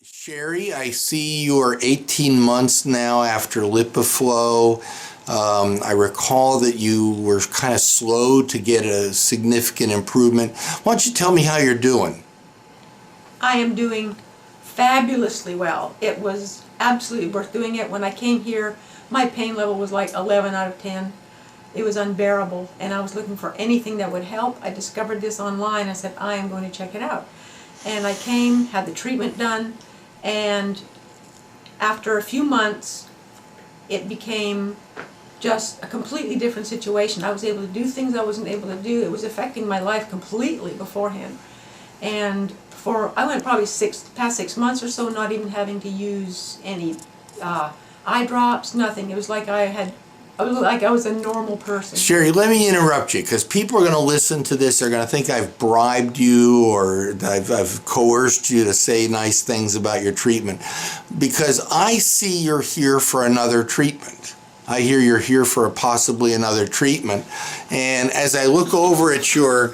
Sherry, I see you are 18 months now after LipiFlow. I recall that you were kind of slow to get a significant improvement. Why don't you tell me how you're doing? I am doing fabulously well. It was absolutely worth doing it. When I came here, my pain level was like 11 out of 10. It was unbearable, and I was looking for anything that would help. I discovered this online. I said, I am going to check it out. And I came, had the treatment done, and after a few months, it became just a completely different situation. I was able to do things I wasn't able to do. It was affecting my life completely beforehand. And I went probably past 6 months or so not even having to use any eye drops, nothing. It was like I was a normal person. Sherry, let me interrupt you because people are going to listen to this. They're going to think I've bribed you or I've coerced you to say nice things about your treatment, because I see you're here for another treatment. I hear you're here for possibly another treatment. And as I look at your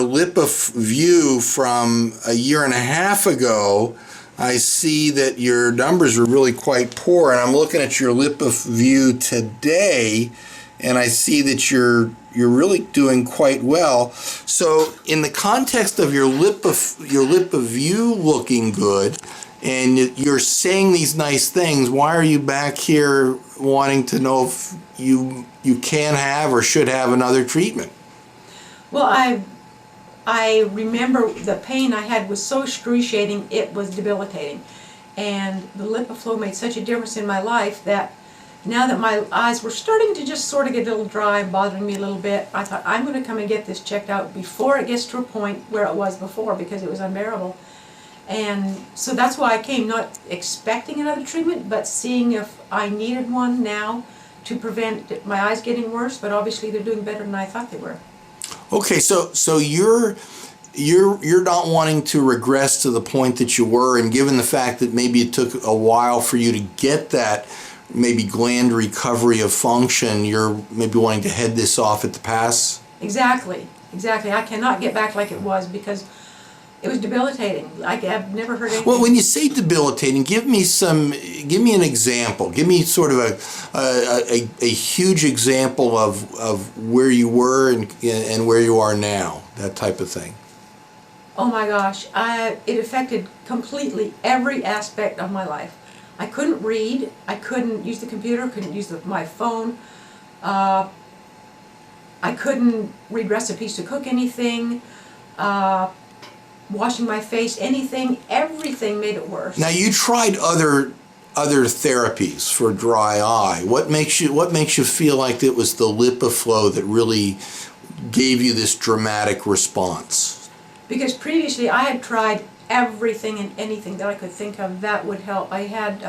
LipiView from a year and a half ago, I see that your numbers are really quite poor, and I'm looking at your LipiView today, and I see that you're really doing quite well. So, in the context of your LipiView looking good, and you're saying these nice things, why are you back here wanting to know if you can have or should have another treatment? Well, I remember the pain I had was so excruciating, it was debilitating. And the LipiFlow made such a difference in my life that now that my eyes were starting to just sort of get a little dry, bothering me a little bit, I thought, I'm going to come and get this checked out before it gets to a point where it was before, because it was unbearable. And so that's why I came, not expecting another treatment, but seeing if I needed one now to prevent my eyes getting worse, but obviously they're doing better than I thought they were. Okay, so you're not wanting to regress to the point that you were, and given the fact that maybe it took a while for you to get that maybe gland recovery of function, you're maybe wanting to head this off at the pass? Exactly. I cannot get back like it was because it was debilitating. I've never heard anything. Well, when you say debilitating, give me an example. Give me sort of a huge example of where you were and where you are now, that type of thing. Oh my gosh, it affected completely every aspect of my life. I couldn't read, I couldn't use the computer, couldn't use my phone, I couldn't read recipes to cook anything, washing my face, anything, everything made it worse. Now you tried other therapies for dry eye. What makes you feel like it was the LipiFlow that really gave you this dramatic response? Because previously I had tried everything and anything that I could think of that would help. I had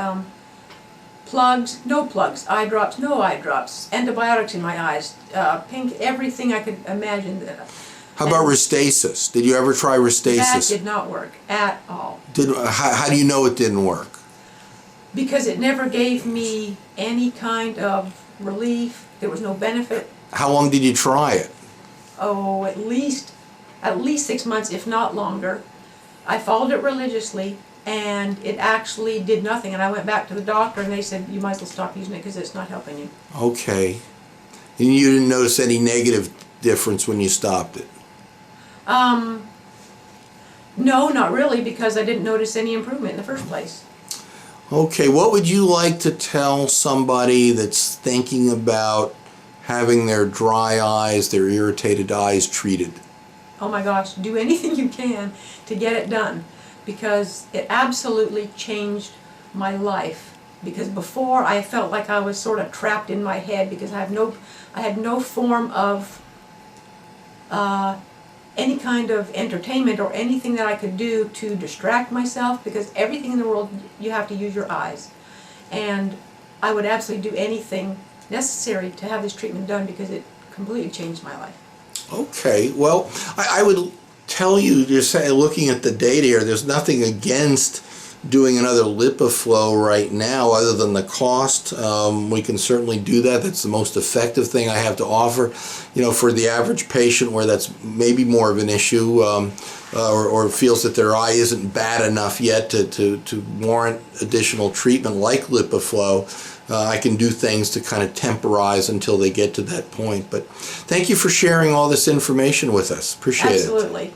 plugs, no plugs, eye drops, no eye drops, antibiotics in my eyes, pink, everything I could imagine. How about Restasis? Did you ever try Restasis? That did not work at all. How do you know it didn't work? Because it never gave me any kind of relief. There was no benefit. How long did you try it? Oh, at least 6 months, if not longer. I followed it religiously, and it actually did nothing. And I went back to the doctor, and they said, you might as well stop using it because it's not helping you. Okay. And you didn't notice any negative difference when you stopped it? No, not really, because I didn't notice any improvement in the first place. Okay, what would you like to tell somebody that's thinking about having their dry eyes, their irritated eyes treated? Oh my gosh, do anything you can to get it done, because it absolutely changed my life. Because before I felt like I was sort of trapped in my head because I had no form of any kind of entertainment or anything that I could do to distract myself, because everything in the world you have to use your eyes. And I would absolutely do anything necessary to have this treatment done because it completely changed my life. Okay, well, I would tell you, just looking at the data here, there's nothing against doing another LipiFlow right now, other than the cost. We can certainly do that. That's the most effective thing I have to offer. You know, for the average patient where that's maybe more of an issue, or feels that their eye isn't bad enough yet to warrant additional treatment like LipiFlow, I can do things to kind of temporize until they get to that point. But thank you for sharing all this information with us. Appreciate it. Absolutely.